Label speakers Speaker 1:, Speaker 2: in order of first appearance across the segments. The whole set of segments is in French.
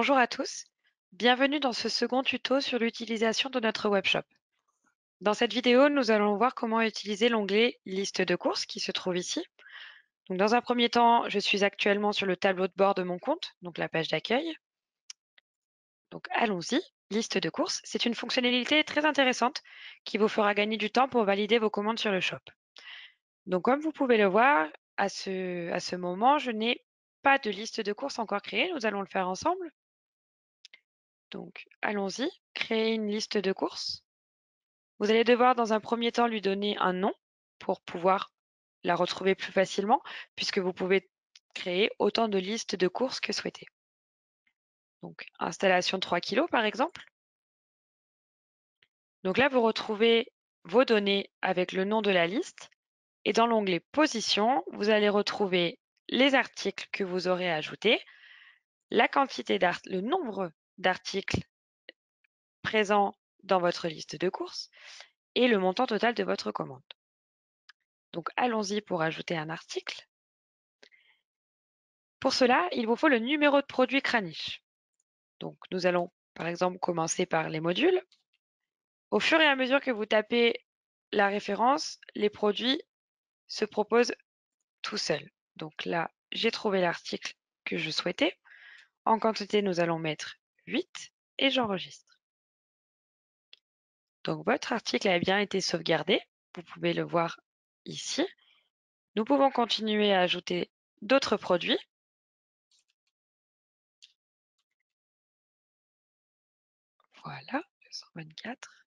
Speaker 1: Bonjour à tous, bienvenue dans ce second tuto sur l'utilisation de notre webshop. Dans cette vidéo, nous allons voir comment utiliser l'onglet Liste de courses qui se trouve ici. Donc, dans un premier temps, je suis actuellement sur le tableau de bord de mon compte, donc la page d'accueil. Donc allons-y, Liste de courses, c'est une fonctionnalité très intéressante qui vous fera gagner du temps pour valider vos commandes sur le shop. Donc comme vous pouvez le voir, à ce moment, je n'ai pas de liste de courses encore créée, nous allons le faire ensemble. Donc, allons-y, créer une liste de courses. Vous allez devoir dans un premier temps lui donner un nom pour pouvoir la retrouver plus facilement, puisque vous pouvez créer autant de listes de courses que souhaité. Donc, installation 3 kg par exemple. Donc là, vous retrouvez vos données avec le nom de la liste. Et dans l'onglet Position, vous allez retrouver les articles que vous aurez ajoutés, la quantité le nombre d'articles présents dans votre liste de courses et le montant total de votre commande. Donc allons-y pour ajouter un article. Pour cela, il vous faut le numéro de produit Kranich. Donc nous allons par exemple commencer par les modules. Au fur et à mesure que vous tapez la référence, les produits se proposent tout seuls. Donc là, j'ai trouvé l'article que je souhaitais. En quantité, nous allons mettre 8 et j'enregistre. Donc votre article a bien été sauvegardé. Vous pouvez le voir ici. Nous pouvons continuer à ajouter d'autres produits. Voilà, 224.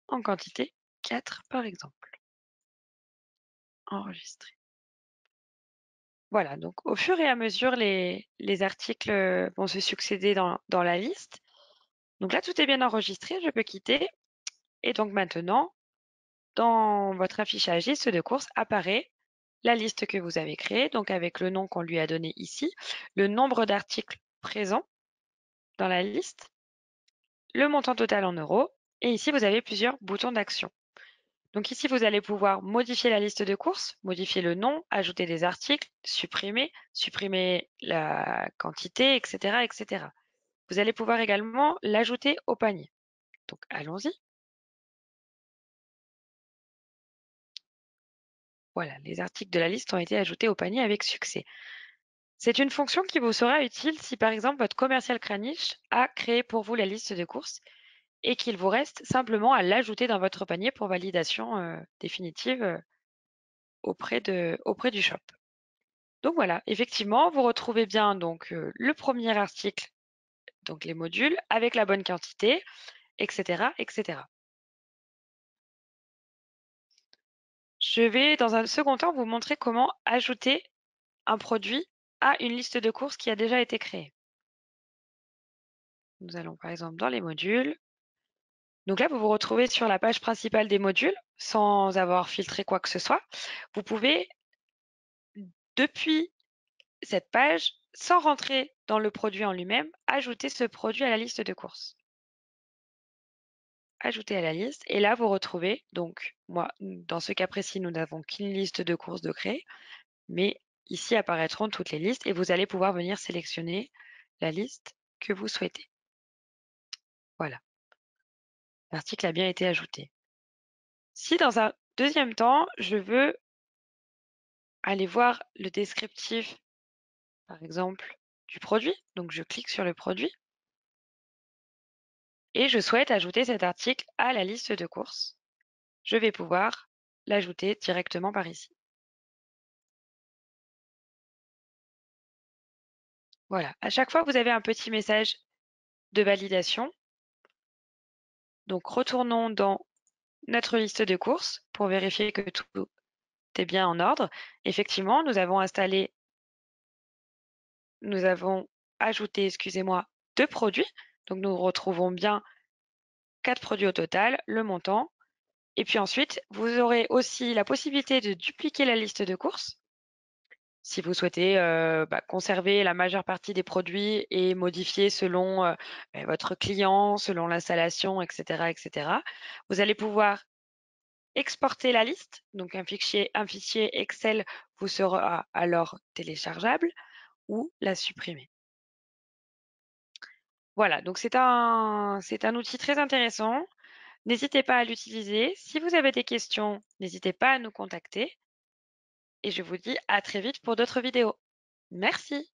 Speaker 1: En quantité, 4 par exemple. Enregistré. Voilà, donc au fur et à mesure, les articles vont se succéder dans la liste. Donc là, tout est bien enregistré, je peux quitter. Et donc maintenant, dans votre affichage liste de courses, apparaît la liste que vous avez créée, donc avec le nom qu'on lui a donné ici, le nombre d'articles présents dans la liste, le montant total en euros, et ici, vous avez plusieurs boutons d'action. Donc ici, vous allez pouvoir modifier la liste de courses, modifier le nom, ajouter des articles, supprimer la quantité, etc., etc. Vous allez pouvoir également l'ajouter au panier. Donc allons-y. Voilà, les articles de la liste ont été ajoutés au panier avec succès. C'est une fonction qui vous sera utile si par exemple votre commercial Kranich a créé pour vous la liste de courses et qu'il vous reste simplement à l'ajouter dans votre panier pour validation définitive auprès du shop. Donc voilà, effectivement, vous retrouvez bien donc le premier article, donc les modules, avec la bonne quantité, etc., etc. Je vais dans un second temps vous montrer comment ajouter un produit à une liste de courses qui a déjà été créée. Nous allons par exemple dans les modules. Donc là, vous vous retrouvez sur la page principale des modules sans avoir filtré quoi que ce soit. Vous pouvez, depuis cette page, sans rentrer dans le produit en lui-même, ajouter ce produit à la liste de courses. Ajouter à la liste. Et là, vous retrouvez, donc moi, dans ce cas précis, nous n'avons qu'une liste de courses de créer, mais ici apparaîtront toutes les listes et vous allez pouvoir venir sélectionner la liste que vous souhaitez. Voilà, l'article a bien été ajouté. Si dans un deuxième temps, je veux aller voir le descriptif, par exemple, du produit, donc je clique sur le produit et je souhaite ajouter cet article à la liste de courses. Je vais pouvoir l'ajouter directement par ici. Voilà, à chaque fois, vous avez un petit message de validation. Donc, retournons dans notre liste de courses pour vérifier que tout est bien en ordre. Effectivement, nous avons ajouté, excusez-moi, 2 produits. Donc, nous retrouvons bien 4 produits au total, le montant. Et puis ensuite, vous aurez aussi la possibilité de dupliquer la liste de courses si vous souhaitez conserver la majeure partie des produits et modifier selon votre client, selon l'installation, etc., etc. Vous allez pouvoir exporter la liste, donc un fichier Excel vous sera alors téléchargeable ou la supprimer. Voilà, donc c'est un outil très intéressant. N'hésitez pas à l'utiliser. Si vous avez des questions, n'hésitez pas à nous contacter et je vous dis à très vite pour d'autres vidéos. Merci.